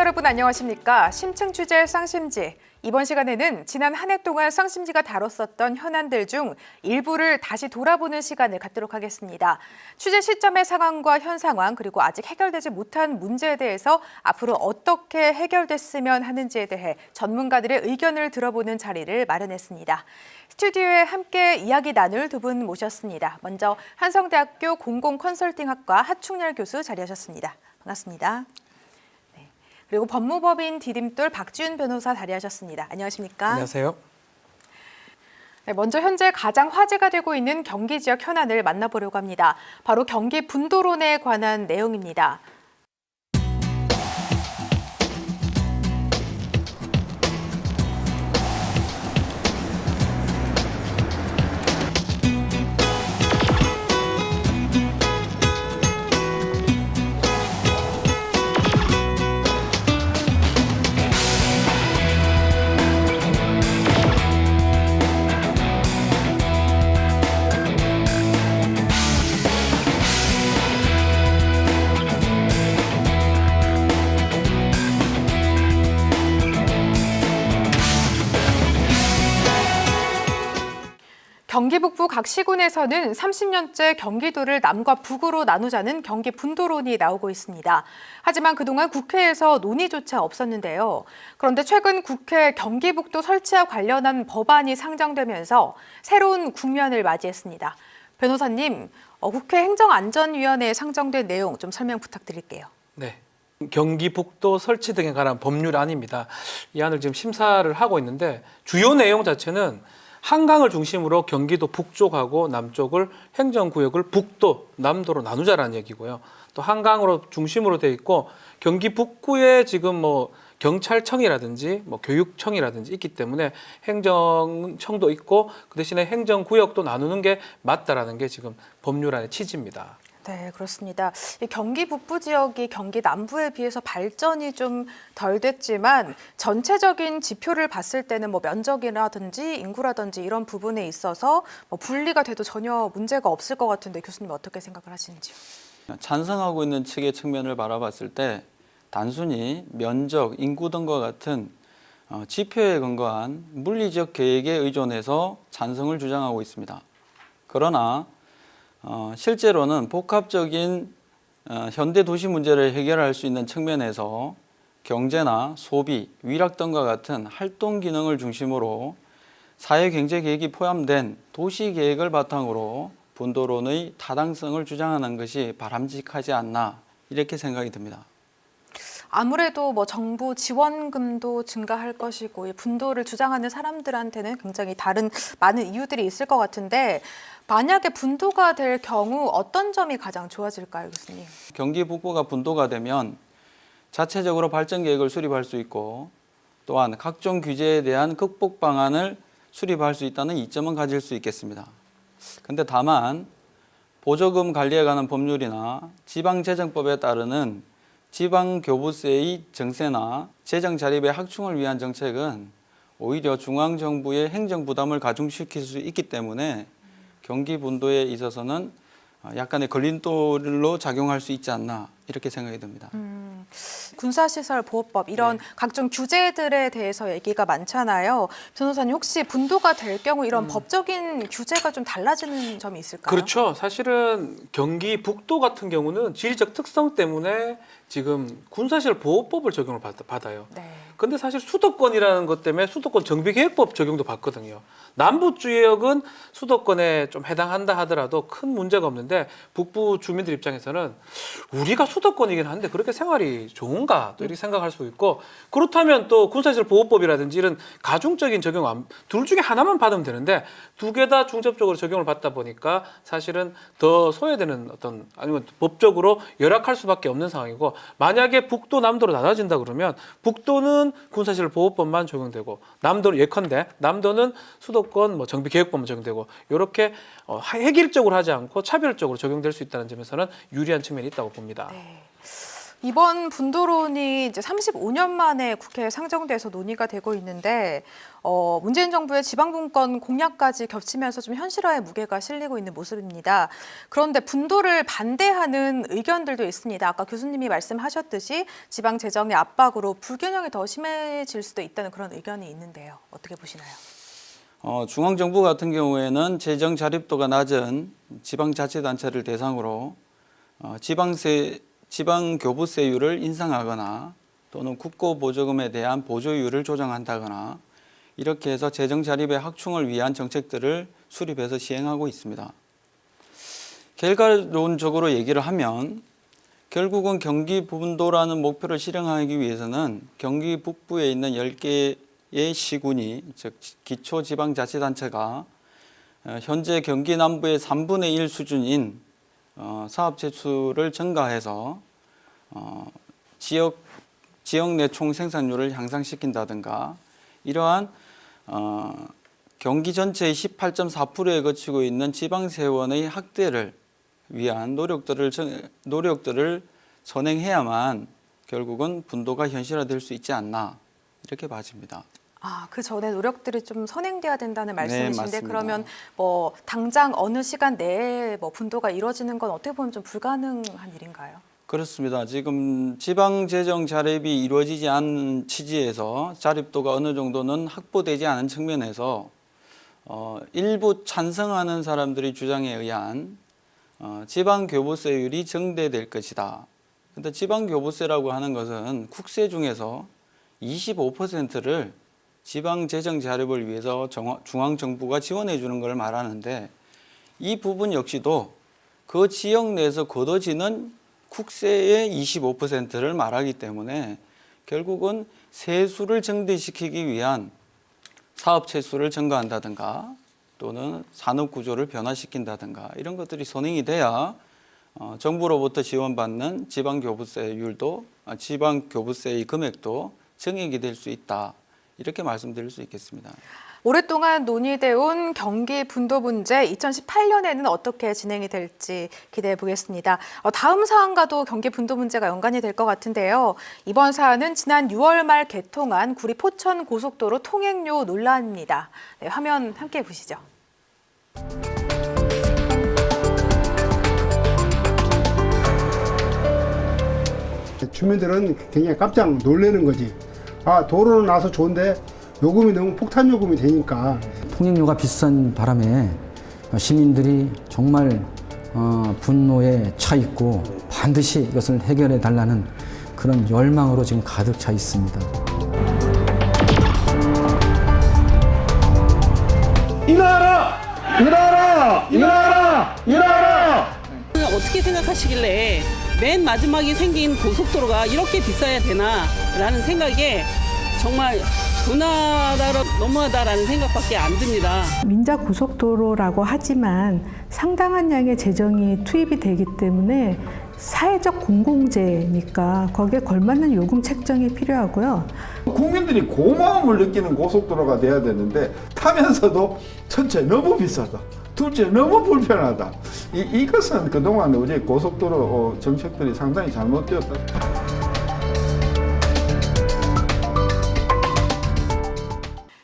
여러분 안녕하십니까? 심층 취재 쌍심지. 이번 시간에는 지난 한 해 동안 쌍심지가 다뤘었던 현안들 중 일부를 다시 돌아보는 시간을 갖도록 하겠습니다. 취재 시점의 상황과 현 상황 그리고 아직 해결되지 못한 문제에 대해서 앞으로 어떻게 해결됐으면 하는지에 대해 전문가들의 의견을 들어보는 자리를 마련했습니다. 스튜디오에 함께 이야기 나눌 두 분 모셨습니다. 먼저 한성대학교 공공컨설팅학과 하충렬 교수 자리하셨습니다. 반갑습니다. 그리고 법무법인 디딤돌 박지훈 변호사 자리하셨습니다. 안녕하십니까? 안녕하세요. 네, 먼저 현재 가장 화제가 되고 있는 경기 지역 현안을 만나보려고 합니다. 바로 경기 분도론에 관한 내용입니다. 경기 북부 각 시군에서는 30년째 경기도를 남과 북으로 나누자는 경기 분도론이 나오고 있습니다. 하지만 그동안 국회에서 논의조차 없었는데요. 그런데 최근 국회 경기북도 설치와 관련한 법안이 상정되면서 새로운 국면을 맞이했습니다. 변호사님, 국회 행정안전위원회에 상정된 내용 좀 설명 부탁드릴게요. 네. 경기북도 설치 등에 관한 법률안입니다. 이 안을 지금 심사를 하고 있는데 주요 내용 자체는 한강을 중심으로 경기도 북쪽하고 남쪽을 행정구역을 북도, 남도로 나누자라는 얘기고요. 또 한강으로 중심으로 돼 있고 경기 북구에 지금 경찰청이라든지 교육청이라든지 있기 때문에 행정청도 있고 그 대신에 행정구역도 나누는 게 맞다라는 게 지금 법률안의 취지입니다. 네, 그렇습니다. 이 경기 북부 지역이 경기 남부에 비해서 발전이 좀 덜 됐지만 전체적인 지표를 봤을 때는 면적이라든지 인구라든지 이런 부분에 있어서 분리가 돼도 전혀 문제가 없을 것 같은데 교수님 어떻게 생각을 하시는지요? 찬성하고 있는 측의 측면을 바라봤을 때 단순히 면적, 인구 등과 같은 지표에 근거한 물리적 계획에 의존해서 찬성을 주장하고 있습니다. 그러나 실제로는 복합적인 현대 도시 문제를 해결할 수 있는 측면에서 경제나 소비, 위락 등과 같은 활동 기능을 중심으로 사회 경제 계획이 포함된 도시 계획을 바탕으로 분도론의 타당성을 주장하는 것이 바람직하지 않나 이렇게 생각이 듭니다. 아무래도 정부 지원금도 증가할 것이고 이 분도를 주장하는 사람들한테는 굉장히 다른 많은 이유들이 있을 것 같은데 만약에 분도가 될 경우 어떤 점이 가장 좋아질까요, 교수님? 경기 북부가 분도가 되면 자체적으로 발전 계획을 수립할 수 있고 또한 각종 규제에 대한 극복 방안을 수립할 수 있다는 이점은 가질 수 있겠습니다. 근데 다만 보조금 관리에 관한 법률이나 지방재정법에 따르는 지방교부세의 증세나 재정 자립의 확충을 위한 정책은 오히려 중앙정부의 행정부담을 가중시킬 수 있기 때문에 경기 분도에 있어서는 약간의 걸림돌로 작용할 수 있지 않나 이렇게 생각이 듭니다. 군사시설 보호법 이런 각종 규제들에 대해서 얘기가 많잖아요. 변호사님 혹시 분도가 될 경우 이런 법적인 규제가 좀 달라지는 점이 있을까요? 그렇죠. 사실은 경기 북도 같은 경우는 지리적 특성 때문에 지금 군사시설 보호법을 적용을 받아요. 네. 근데 사실 수도권이라는 것 때문에 수도권 정비계획법 적용도 받거든요. 남부 지역은 수도권에 좀 해당한다 하더라도 큰 문제가 없는데 북부 주민들 입장에서는 우리가 수도권이긴 한데 그렇게 생활이 좋은가 또 이렇게 생각할 수 있고 그렇다면 또 군사시설 보호법이라든지 이런 가중적인 적용 둘 중에 하나만 받으면 되는데 두 개 다 중첩적으로 적용을 받다 보니까 사실은 더 소외되는 아니면 법적으로 열악할 수밖에 없는 상황이고 만약에 북도 남도로 나눠진다 그러면 북도는 군사시설 보호법만 적용되고 남도는 예컨대 남도는 수도권 정비계획법만 적용되고 이렇게 획일적으로 하지 않고 차별적으로 적용될 수 있다는 점에서는 유리한 측면이 있다고 봅니다. 네. 이번 분도론이 이제 35년 만에 국회에 상정돼서 논의가 되고 있는데 문재인 정부의 지방분권 공약까지 겹치면서 좀 현실화의 무게가 실리고 있는 모습입니다. 그런데 분도를 반대하는 의견들도 있습니다. 아까 교수님이 말씀하셨듯이 지방 재정의 압박으로 불균형이 더 심해질 수도 있다는 그런 의견이 있는데요. 어떻게 보시나요? 중앙정부 같은 경우에는 재정 자립도가 낮은 지방자치단체를 대상으로 지방교부세율을 인상하거나 또는 국고보조금에 대한 보조율을 조정한다거나 이렇게 해서 재정 자립의 확충을 위한 정책들을 수립해서 시행하고 있습니다. 결과론적으로 얘기를 하면 결국은 경기 분도라는 목표를 실행하기 위해서는 경기 북부에 있는 10개의 시군이 즉 기초지방자치단체가 현재 경기 남부의 3분의 1 수준인 사업 재수를 증가해서 지역 내 총 생산률을 향상시킨다든가 이러한 경기 전체의 18.4%에 거치고 있는 지방세원의 확대를 위한 노력들을 선행해야만 결국은 분도가 현실화될 수 있지 않나 이렇게 봐집니다. 그 전에 노력들이 좀 선행돼야 된다는 말씀이신데 맞습니다. 그러면 뭐 당장 어느 시간 내에 뭐 분도가 이루어지는 건 어떻게 보면 좀 불가능한 일인가요? 그렇습니다. 지금 지방재정 자립이 이루어지지 않은 취지에서 자립도가 어느 정도는 확보되지 않은 측면에서 일부 찬성하는 사람들의 주장에 의한 지방교부세율이 정대될 것이다. 그런데 지방교부세라고 하는 것은 국세 중에서 25%를 지방재정 자립을 위해서 중앙정부가 지원해 주는 걸 말하는데 이 부분 역시도 그 지역 내에서 거둬지는 국세의 25%를 말하기 때문에 결국은 세수를 정대시키기 위한 사업 채수를 증가한다든가 또는 산업 구조를 변화시킨다든가 이런 것들이 선행이 돼야 정부로부터 지원받는 지방교부세율도 지방교부세의 금액도 증액이 될 수 있다. 이렇게 말씀드릴 수 있겠습니다. 오랫동안 논의돼 온 경기 분도 문제 2018년에는 어떻게 진행이 될지 기대해 보겠습니다. 다음 사안과도 경기 분도 문제가 연관이 될 것 같은데요. 이번 사안은 지난 6월 말 개통한 구리 포천 고속도로 통행료 논란입니다. 네, 화면 함께 보시죠. 주민들은 굉장히 깜짝 놀라는 거지. 도로는 나서 좋은데 요금이 너무 폭탄 요금이 되니까. 통행료가 비싼 바람에 시민들이 정말 분노에 차 있고 반드시 이것을 해결해 달라는 그런 열망으로 지금 가득 차 있습니다. 일어나라! 일어나라! 일어나라! 일어나라! 어떻게 생각하시길래 맨 마지막에 생긴 고속도로가 이렇게 비싸야 되나 라는 생각에 정말 너무하다라는 생각밖에 안 듭니다. 민자고속도로라고 하지만 상당한 양의 재정이 투입이 되기 때문에 사회적 공공재니까 거기에 걸맞는 요금 책정이 필요하고요. 국민들이 고마움을 느끼는 고속도로가 돼야 되는데 타면서도 첫째 너무 비싸다. 둘째 너무 불편하다. 이것은 그동안 우리 고속도로 정책들이 상당히 잘못되었다.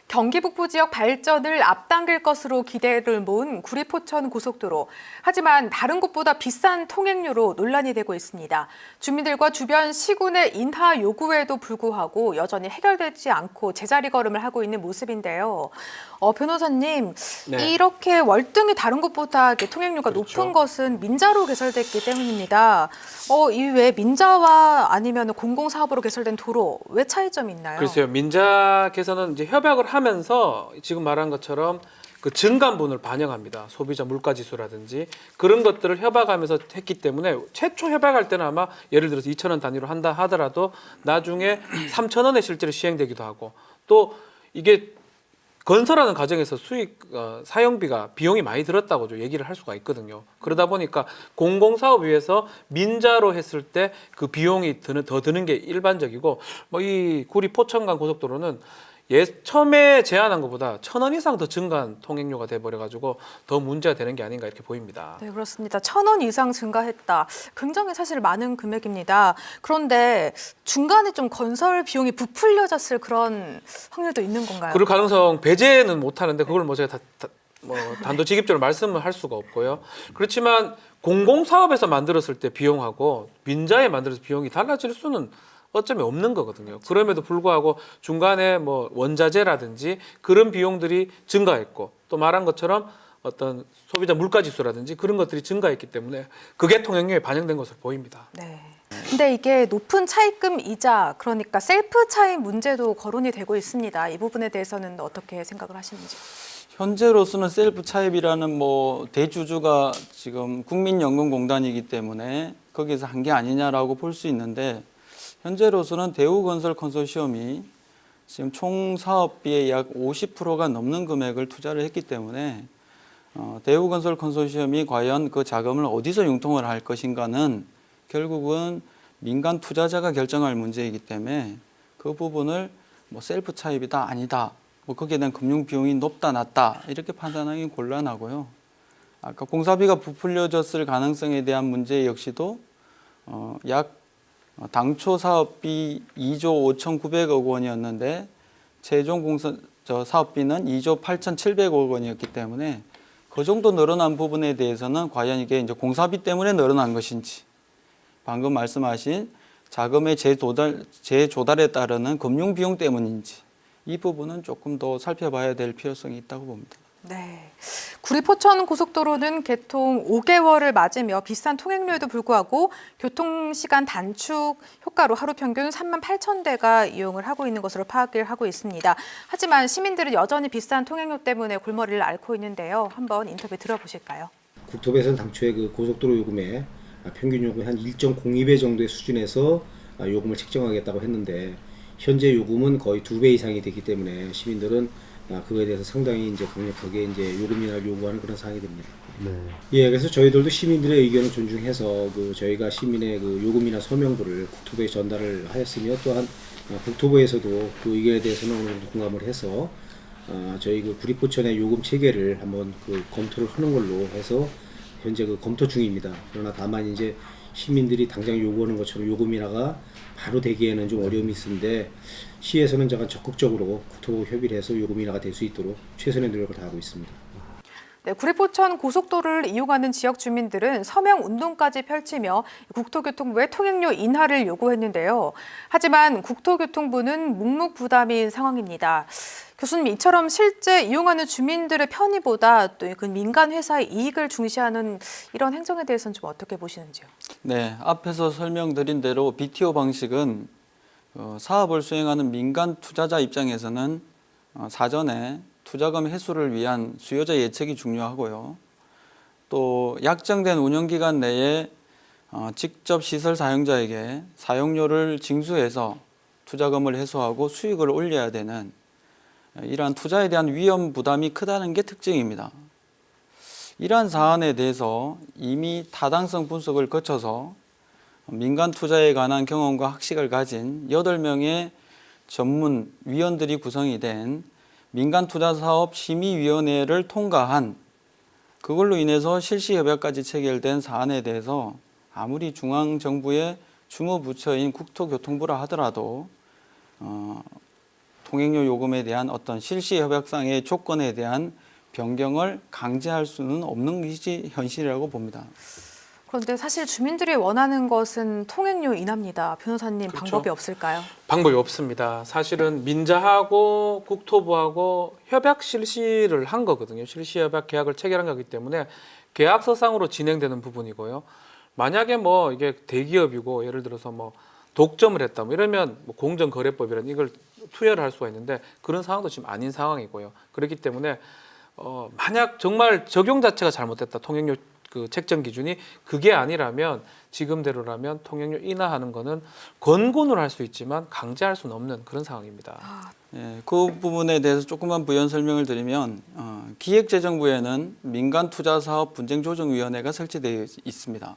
경기 북부 지역 발전을 앞당길 것으로 기대를 모은 구리 포천 고속도로. 하지만 다른 곳보다 비싼 통행료로 논란이 되고 있습니다. 주민들과 주변 시군의 인하 요구에도 불구하고 여전히 해결되지 않고 제자리 걸음을 하고 있는 모습인데요. 변호사님, 네. 이렇게 월등히 다른 곳보다 통행료가 그렇죠. 높은 것은 민자로 개설됐기 때문입니다. 이외에 민자와 아니면 공공사업으로 개설된 도로 왜 차이점이 있나요? 글쎄요. 민자께서는 이제 협약을 하면서 지금 말한 것처럼 그 증감분을 반영합니다. 소비자 물가지수라든지 그런 것들을 협약하면서 했기 때문에 최초 협약할 때는 아마 예를 들어서 2,000원 단위로 한다 하더라도 나중에 3,000원에 실제로 시행되기도 하고 또 이게 건설하는 과정에서 사용비가 비용이 많이 들었다고 얘기를 할 수가 있거든요. 그러다 보니까 공공사업 위해서 민자로 했을 때 그 비용이 더 드는 게 일반적이고 이 구리 포천 간 고속도로는 처음에 제안한 것보다 1,000원 이상 더 증가한 통행료가 돼버려가지고 더 문제가 되는 게 아닌가 이렇게 보입니다. 네, 그렇습니다. 1,000원 이상 증가했다. 굉장히 사실 많은 금액입니다. 그런데 중간에 좀 건설 비용이 부풀려졌을 그런 확률도 있는 건가요? 그럴 가능성 배제는 못하는데 그걸 뭐 제가 뭐 단도직입적으로 말씀을 할 수가 없고요. 그렇지만 공공사업에서 만들었을 때 비용하고 민자에 만들어서 비용이 달라질 수는 어쩌면 없는 거거든요. 그럼에도 불구하고 중간에 뭐 원자재라든지 그런 비용들이 증가했고 또 말한 것처럼 어떤 소비자 물가지수라든지 그런 것들이 증가했기 때문에 그게 통행료에 반영된 것으로 보입니다. 네. 근데 이게 높은 차입금 이자, 그러니까 셀프 차입 문제도 거론이 되고 있습니다. 이 부분에 대해서는 어떻게 생각을 하시는지? 현재로서는 셀프 차입이라는 뭐 대주주가 지금 국민연금공단이기 때문에 거기서 한 게 아니냐라고 볼 수 있는데 현재로서는 대우건설 컨소시엄이 지금 총 사업비의 약 50%가 넘는 금액을 투자를 했기 때문에 대우건설 컨소시엄이 과연 그 자금을 어디서 융통을 할 것인가는 결국은 민간 투자자가 결정할 문제이기 때문에 그 부분을 뭐 셀프 차입이다 아니다 뭐 거기에 대한 금융 비용이 높다 낮다 이렇게 판단하기 곤란하고요. 아까 공사비가 부풀려졌을 가능성에 대한 문제 역시도 약 당초 사업비 2조 5,900억 원이었는데 최종 사업비는 2조 8,700억 원이었기 때문에 그 정도 늘어난 부분에 대해서는 과연 이게 이제 공사비 때문에 늘어난 것인지 방금 말씀하신 자금의 재조달에 따르는 금융 비용 때문인지 이 부분은 조금 더 살펴봐야 될 필요성이 있다고 봅니다. 네. 구리포천 고속도로는 개통 5개월을 맞으며 비싼 통행료에도 불구하고 교통시간 단축 효과로 하루 평균 38,000대가 이용을 하고 있는 것으로 파악을 하고 있습니다. 하지만 시민들은 여전히 비싼 통행료 때문에 골머리를 앓고 있는데요. 한번 인터뷰 들어보실까요? 국토부에서는 당초에 그 고속도로 요금의 평균 요금이 한 1.02배 정도의 수준에서 요금을 책정하겠다고 했는데 현재 요금은 거의 2배 이상이 되기 때문에 시민들은 그거에 대해서 상당히 이제 강력하게 이제 요금 인하를 요구하는 그런 상황이 됩니다. 네. 예, 그래서 저희들도 시민들의 의견을 존중해서 저희가 시민의 그 요금 인하 서명도를 국토부에 전달을 하였으며 또한 국토부에서도 그 의견에 대해서는 어느 정도 공감을 해서 저희 그 구리포천의 요금 체계를 한번 그 검토를 하는 걸로 해서 현재 그 검토 중입니다. 그러나 다만 이제 시민들이 당장 요구하는 것처럼 요금 인하가 바로 되기에는 좀 어려움이 있는데 시에서는 적극적으로 국토부 협의를 해서 요금 인하가 될 수 있도록 최선의 노력을 다하고 있습니다. 네, 구리포천 고속도로를 이용하는 지역 주민들은 서명 운동까지 펼치며 국토교통부에 통행료 인하를 요구했는데요. 하지만 국토교통부는 묵묵부담인 상황입니다. 교수님, 이처럼 실제 이용하는 주민들의 편의보다 또 그 민간 회사의 이익을 중시하는 이런 행정에 대해서는 좀 어떻게 보시는지요? 네, 앞에서 설명드린 대로 BTO 방식은 사업을 수행하는 민간 투자자 입장에서는 사전에 투자금 회수를 위한 수요자 예측이 중요하고요. 또 약정된 운영기간 내에 직접 시설 사용자에게 사용료를 징수해서 투자금을 회수하고 수익을 올려야 되는 이러한 투자에 대한 위험 부담이 크다는 게 특징입니다. 이러한 사안에 대해서 이미 타당성 분석을 거쳐서 민간 투자에 관한 경험과 학식을 가진 8명의 전문 위원들이 구성이 된 민간투자사업심의위원회를 통과한 그걸로 인해서 실시협약까지 체결된 사안에 대해서 아무리 중앙정부의 주무부처인 국토교통부라 하더라도 통행료 요금에 대한 어떤 실시협약상의 조건에 대한 변경을 강제할 수는 없는 것이 현실이라고 봅니다. 그런데 사실 주민들이 원하는 것은 통행료 인하입니다. 변호사님, 그렇죠. 방법이 없을까요? 방법이 없습니다. 사실은 민자하고 국토부하고 협약 실시를 한 거거든요. 실시협약 계약을 체결한 거기 때문에 계약서상으로 진행되는 부분이고요. 만약에 뭐 이게 대기업이고 예를 들어서 뭐 독점을 했다 뭐 이러면 뭐 공정거래법이라는 이걸 투여를 할 수가 있는데 그런 상황도 지금 아닌 상황이고요. 그렇기 때문에 만약 정말 적용 자체가 잘못됐다, 통행료 그 책정 기준이 그게 아니라면 지금대로라면 통행료 인하하는 거는 권고는 할 수 있지만 강제할 수는 없는 그런 상황입니다. 예, 그 부분에 대해서 조금만 부연 설명을 드리면 기획재정부에는 민간투자사업분쟁조정위원회가 설치되어 있습니다.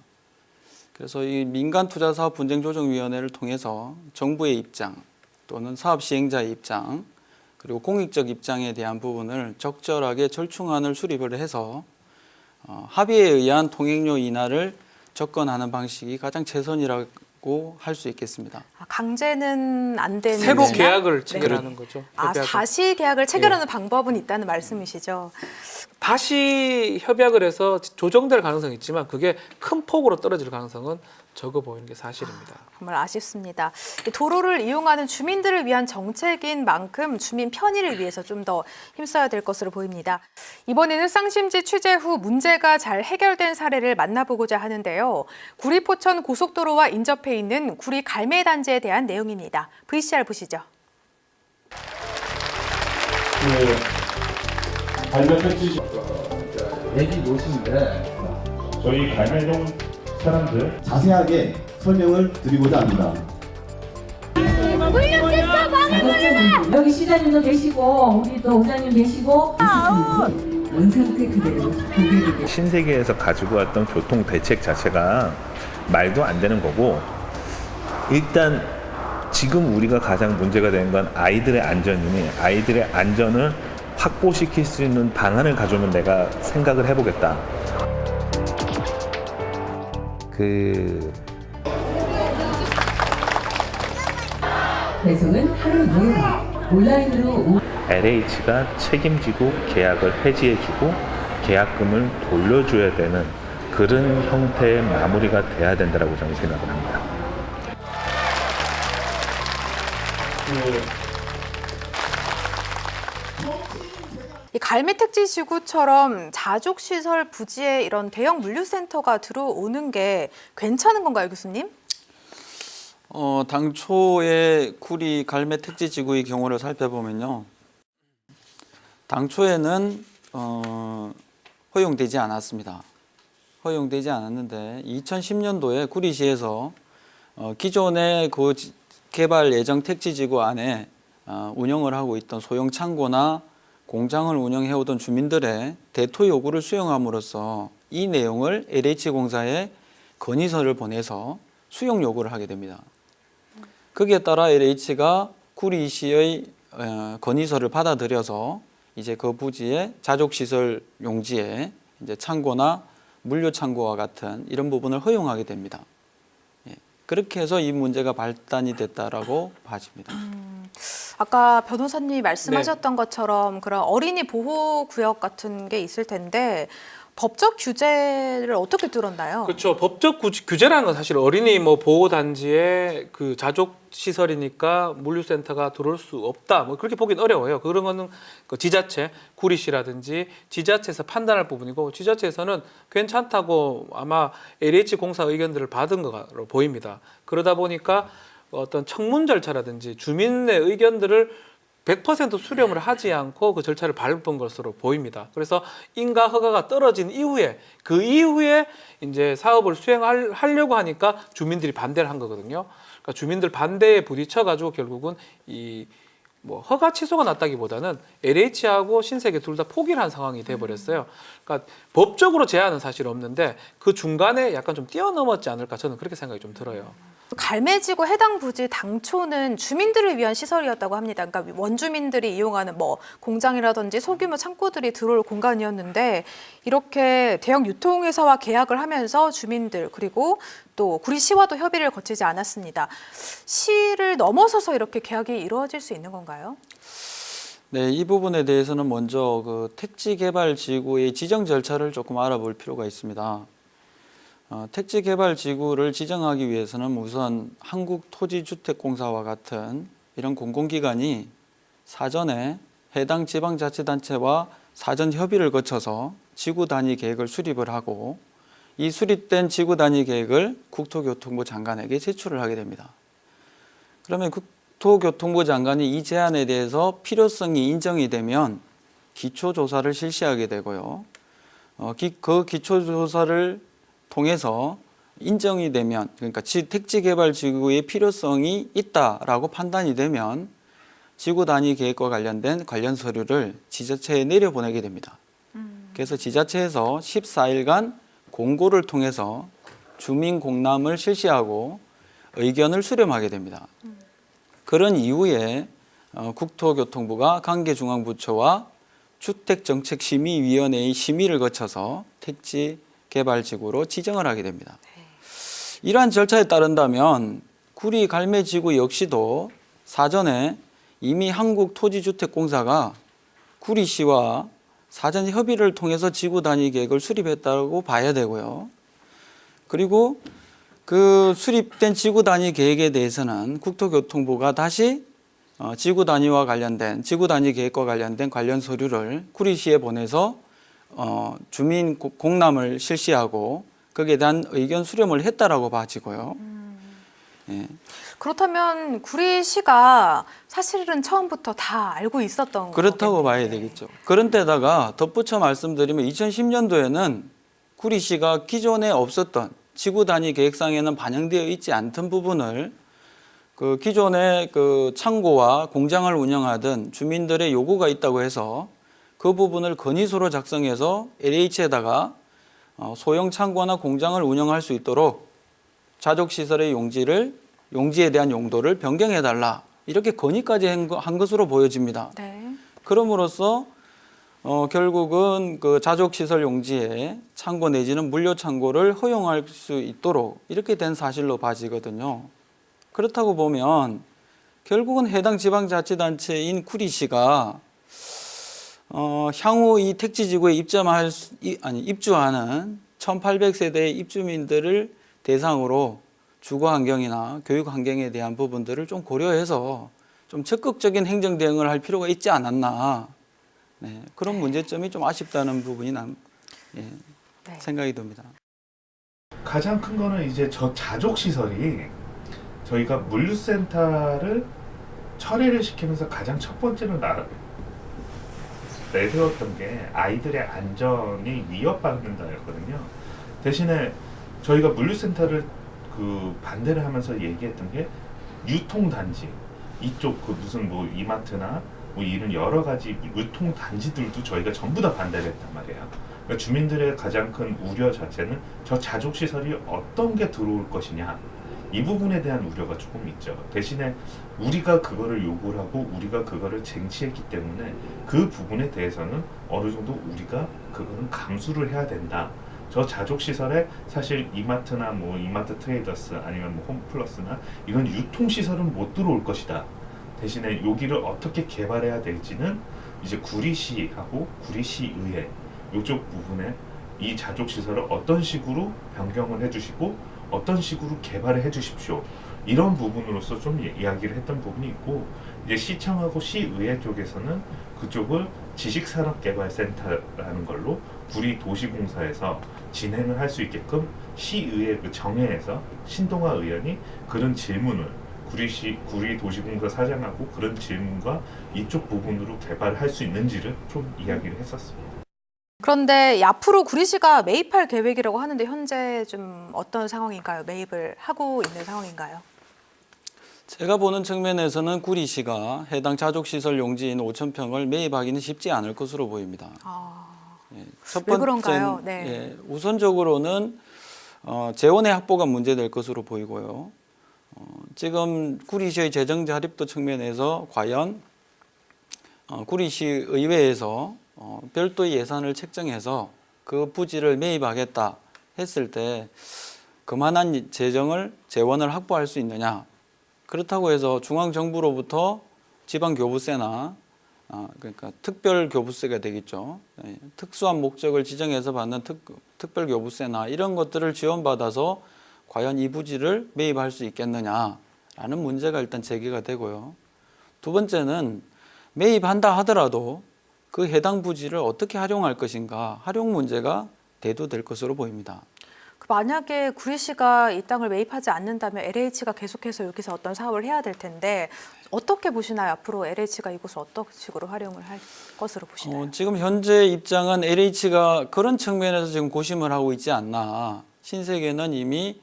그래서 이 민간투자사업분쟁조정위원회를 통해서 정부의 입장 또는 사업시행자의 입장 그리고 공익적 입장에 대한 부분을 적절하게 절충안을 수립을 해서 합의에 의한 통행료 인하를 접근하는 방식이 가장 최선이라고 할 수 있겠습니다. 강제는 안 되는 새로 거지만? 계약을 체결하는 거죠. 협약을. 다시 계약을 체결하는 방법은 있다는 말씀이시죠. 다시 협약을 해서 조정될 가능성이 있지만 그게 큰 폭으로 떨어질 가능성은 적어 보이는 게 사실입니다. 정말 아쉽습니다. 도로를 이용하는 주민들을 위한 정책인 만큼 주민 편의를 위해서 좀 더 힘써야 될 것으로 보입니다. 이번에는 쌍심지 취재 후 문제가 잘 해결된 사례를 만나보고자 하는데요. 구리 포천 고속도로와 인접해 있는 구리 갈매 단지에 대한 내용입니다. VCR 보시죠. 갈매 택지 얘기 모습인데 저희 갈매동 사람들 자세하게 설명을 드리고자 합니다. 여기 시장님도 계시고 우리 또 우장님 계시고 원상태 그대로 고객에게 신세계에서 가지고 왔던 교통 대책 자체가 말도 안 되는 거고 일단 지금 우리가 가장 문제가 되는 건 아이들의 안전이니 아이들의 안전을 확보시킬 수 있는 방안을 가져오면 내가 생각을 해보겠다. 배송은 하루 6일 온라인으로 LH가 책임지고 계약을 해지해주고 계약금을 돌려줘야 되는 그런 형태의 마무리가 돼야 된다고 저는 생각을 합니다. 이 갈매택지지구처럼 자족시설 부지에 이런 대형 물류센터가 들어오는 게 괜찮은 건가요, 교수님? 당초에 구리 갈매 택지지구의 경우를 살펴보면요. 당초에는 허용되지 않았습니다. 허용되지 않았는데 2010년도에 구리시에서 기존의 그 개발 예정 택지지구 안에 운영을 하고 있던 소형 창고나 공장을 운영해오던 주민들의 대토 요구를 수용함으로써 이 내용을 LH공사에 건의서를 보내서 수용 요구를 하게 됩니다. 거기에 따라 LH가 구리시의 건의서를 받아들여서 이제 그 부지의 자족시설 용지에 이제 창고나 물류창고와 같은 이런 부분을 허용하게 됩니다. 그렇게 해서 이 문제가 발단이 됐다라고 봐집니다. 아까 변호사님이 말씀하셨던 것처럼 그런 어린이 보호구역 같은 게 있을 텐데 법적 규제를 어떻게 뚫었나요? 그렇죠. 법적 규제라는 건 사실 어린이 보호 단지에 그 자족 시설이니까 물류센터가 들어올 수 없다. 그렇게 보기는 어려워요. 그런 거는 그 지자체, 구리시라든지 지자체에서 판단할 부분이고 지자체에서는 괜찮다고 아마 LH 공사 의견들을 받은 것으로 보입니다. 그러다 보니까 어떤 청문 절차라든지 주민의 의견들을 100% 수렴을 하지 않고 그 절차를 밟은 것으로 보입니다. 그래서 인가 허가가 떨어진 이후에 그 이후에 이제 사업을 수행하려고 하니까 주민들이 반대를 한 거거든요. 그러니까 주민들 반대에 부딪혀 가지고 결국은 이 허가 취소가 났다기보다는 LH하고 신세계 둘 다 포기를 한 상황이 돼 버렸어요. 그러니까 법적으로 제한은 사실 없는데 그 중간에 약간 좀 뛰어넘었지 않을까 저는 그렇게 생각이 좀 들어요. 갈매지구 해당 부지 당초는 주민들을 위한 시설이었다고 합니다. 그러니까 원주민들이 이용하는 공장이라든지 소규모 창고들이 들어올 공간이었는데 이렇게 대형 유통회사와 계약을 하면서 주민들 그리고 또 구리시와도 협의를 거치지 않았습니다. 시를 넘어서서 이렇게 계약이 이루어질 수 있는 건가요? 네, 이 부분에 대해서는 먼저 그 택지개발지구의 지정 절차를 조금 알아볼 필요가 있습니다. 택지개발지구를 지정하기 위해서는 우선 한국토지주택공사와 같은 이런 공공기관이 사전에 해당 지방자치단체와 사전 협의를 거쳐서 지구 단위 계획을 수립을 하고 이 수립된 지구 단위 계획을 국토교통부 장관에게 제출을 하게 됩니다. 그러면 국토교통부 장관이 이 제안에 대해서 필요성이 인정이 되면 기초조사를 실시하게 되고요. 그 기초조사를 통해서 인정이 되면 그러니까 택지개발지구의 필요성이 있다라고 판단이 되면 지구 단위 계획과 관련된 관련 서류를 지자체에 내려보내게 됩니다. 그래서 지자체에서 14일간 공고를 통해서 주민 공람을 실시하고 의견을 수렴하게 됩니다. 그런 이후에 국토교통부가 관계중앙부처와 주택정책심의위원회의 심의를 거쳐서 택지 개발지구로 지정을 하게 됩니다. 이러한 절차에 따른다면 구리 갈매지구 역시도 사전에 이미 한국토지주택공사가 구리시와 사전 협의를 통해서 지구 단위 계획을 수립했다고 봐야 되고요. 그리고 그 수립된 지구 단위 계획에 대해서는 국토교통부가 다시 지구 단위와 관련된 지구 단위 계획과 관련된 관련 서류를 구리시에 보내서 주민 공람을 실시하고 거기에 대한 의견 수렴을 했다라고 봐지고요. 예. 그렇다면 구리시가 사실은 처음부터 다 알고 있었던 그렇다고 거겠네요. 봐야 되겠죠. 그런 데다가 덧붙여 말씀드리면 2010년도에는 구리시가 기존에 없었던 지구 단위 계획상에는 반영되어 있지 않던 부분을 그 기존의 그 창고와 공장을 운영하던 주민들의 요구가 있다고 해서 그 부분을 건의서로 작성해서 LH에다가 소형 창고나 공장을 운영할 수 있도록 자족시설의 용지에 대한 용도를 변경해달라 이렇게 건의까지 한 것으로 보여집니다. 네. 그럼으로써 결국은 그 자족시설 용지에 창고 내지는 물류창고를 허용할 수 있도록 이렇게 된 사실로 봐지거든요. 그렇다고 보면 결국은 해당 지방자치단체인 구리시가 향후 이 택지지구에 입주하는 1,800세대의 입주민들을 대상으로 주거 환경이나 교육 환경에 대한 부분들을 좀 고려해서 좀 적극적인 행정 대응을 할 필요가 있지 않았나. 네, 그런 문제점이 좀 아쉽다는 부분이 생각이 듭니다. 가장 큰 거는 이제 저 자족 시설이 저희가 물류센터를 철회를 시키면서 가장 첫 번째로 내세웠던 게 아이들의 안전이 위협받는다였거든요. 대신에 저희가 물류센터를 그 반대를 하면서 얘기했던 게 유통단지, 이쪽 그 무슨 뭐 이마트나 뭐 이런 여러 가지 유통단지들도 저희가 전부 다 반대를 했단 말이에요. 그러니까 주민들의 가장 큰 우려 자체는 저 자족시설이 어떤 게 들어올 것이냐, 이 부분에 대한 우려가 조금 있죠. 대신에 우리가 그거를 요구를 하고 우리가 그거를 쟁취했기 때문에 그 부분에 대해서는 어느 정도 우리가 그거는 감수를 해야 된다. 저 자족시설에 사실 이마트나 뭐 이마트 트레이더스 아니면 뭐 홈플러스나 이런 유통시설은 못 들어올 것이다. 대신에 여기를 어떻게 개발해야 될지는 이제 구리시하고 구리시의회 이쪽 부분에 이 자족시설을 어떤 식으로 변경을 해주시고 어떤 식으로 개발을 해주십시오. 이런 부분으로서 좀 이야기를 했던 부분이 있고, 이제 시청하고 시의회 쪽에서는 그쪽을 지식산업개발센터라는 걸로 구리도시공사에서 진행을 할 수 있게끔 시의회 그 정회에서 신동아 의원이 그런 질문을 구리도시공사 사장하고 그런 질문과 이쪽 부분으로 개발할 수 있는지를 좀 이야기를 했었습니다. 그런데 앞으로 구리시가 매입할 계획이라고 하는데 현재 좀 어떤 상황인가요? 매입을 하고 있는 상황인가요? 제가 보는 측면에서는 구리시가 해당 자족시설 용지인 5,000평을 매입하기는 쉽지 않을 것으로 보입니다. 첫 왜 그런가요? 네. 예, 우선적으로는 재원의 확보가 문제될 것으로 보이고요. 지금 구리시의 재정 자립도 측면에서 과연 구리시 의회에서 별도의 예산을 책정해서 그 부지를 매입하겠다 했을 때 그만한 재원을 확보할 수 있느냐. 그렇다고 해서 중앙정부로부터 지방교부세나 그러니까 특별교부세가 되겠죠. 특수한 목적을 지정해서 받는 특별교부세나 이런 것들을 지원받아서 과연 이 부지를 매입할 수 있겠느냐라는 문제가 일단 제기가 되고요. 두 번째는 매입한다 하더라도 그 해당 부지를 어떻게 활용할 것인가, 활용 문제가 대두될 것으로 보입니다. 만약에 구리시가 이 땅을 매입하지 않는다면 LH가 계속해서 여기서 어떤 사업을 해야 될 텐데 어떻게 보시나요? 앞으로 LH가 이곳을 어떤 식으로 활용을 할 것으로 보시나요? 지금 현재 입장은 LH가 그런 측면에서 지금 고심을 하고 있지 않나. 신세계는 이미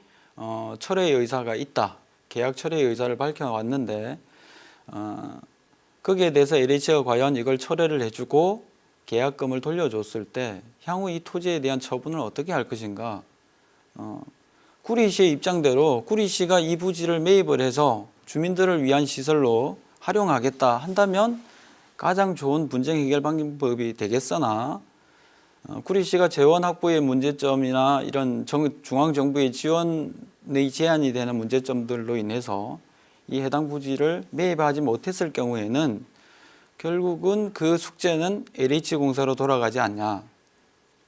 철회의 의사가 있다. 계약 철회의 의사를 밝혀왔는데 거기에 대해서 LH가 과연 이걸 철회를 해주고 계약금을 돌려줬을 때 향후 이 토지에 대한 처분을 어떻게 할 것인가. 구리시의 입장대로 구리시가 이 부지를 매입을 해서 주민들을 위한 시설로 활용하겠다 한다면 가장 좋은 분쟁 해결 방법이 되겠으나 구리시가 재원 확보의 문제점이나 이런 중앙정부의 지원의 제한이 되는 문제점들로 인해서 이 해당 부지를 매입하지 못했을 경우에는 결국은 그 숙제는 LH공사로 돌아가지 않냐.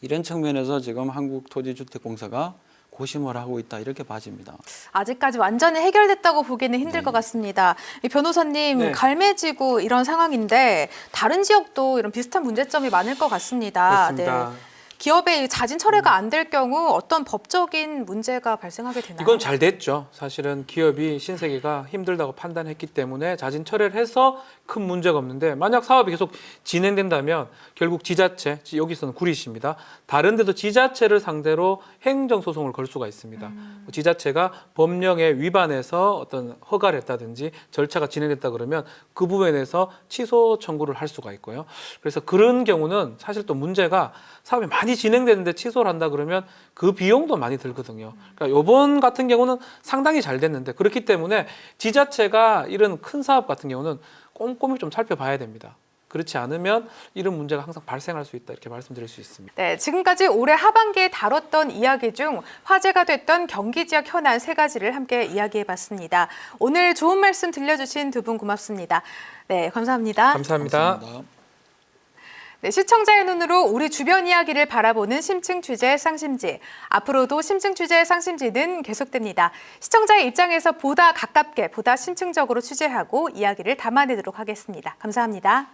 이런 측면에서 지금 한국토지주택공사가 고심을 하고 있다 이렇게 봐집니다. 아직까지 완전히 해결됐다고 보기는 힘들 것 같습니다. 이 변호사님, 네. 갈매지구 이런 상황인데 다른 지역도 이런 비슷한 문제점이 많을 것 같습니다. 그렇습니다. 기업의 자진 철회가 안 될 경우 어떤 법적인 문제가 발생하게 되나요? 이건 잘 됐죠. 사실은 기업이 신세계가 힘들다고 판단했기 때문에 자진 철회를 해서 큰 문제가 없는데 만약 사업이 계속 진행된다면 결국 지자체, 여기서는 구리시입니다. 다른 데도 지자체를 상대로 행정소송을 걸 수가 있습니다. 지자체가 법령에 위반해서 어떤 허가를 했다든지 절차가 진행됐다 그러면 그 부분에 대해서 취소 청구를 할 수가 있고요. 그래서 그런 경우는 사실 또 문제가 사업이 많이 진행되는데 취소를 한다 그러면 그 비용도 많이 들거든요. 그러니까 이번 같은 경우는 상당히 잘 됐는데 그렇기 때문에 지자체가 이런 큰 사업 같은 경우는 꼼꼼히 좀 살펴봐야 됩니다. 그렇지 않으면 이런 문제가 항상 발생할 수 있다 이렇게 말씀드릴 수 있습니다. 네, 지금까지 올해 하반기에 다뤘던 이야기 중 화제가 됐던 경기 지역 현안 3가지를 함께 이야기해봤습니다. 오늘 좋은 말씀 들려주신 두 분 고맙습니다. 네, 감사합니다. 감사합니다. 감사합니다. 네, 시청자의 눈으로 우리 주변 이야기를 바라보는 심층 취재 쌍심지. 앞으로도 심층 취재 쌍심지는 계속됩니다. 시청자의 입장에서 보다 가깝게, 보다 심층적으로 취재하고 이야기를 담아내도록 하겠습니다. 감사합니다.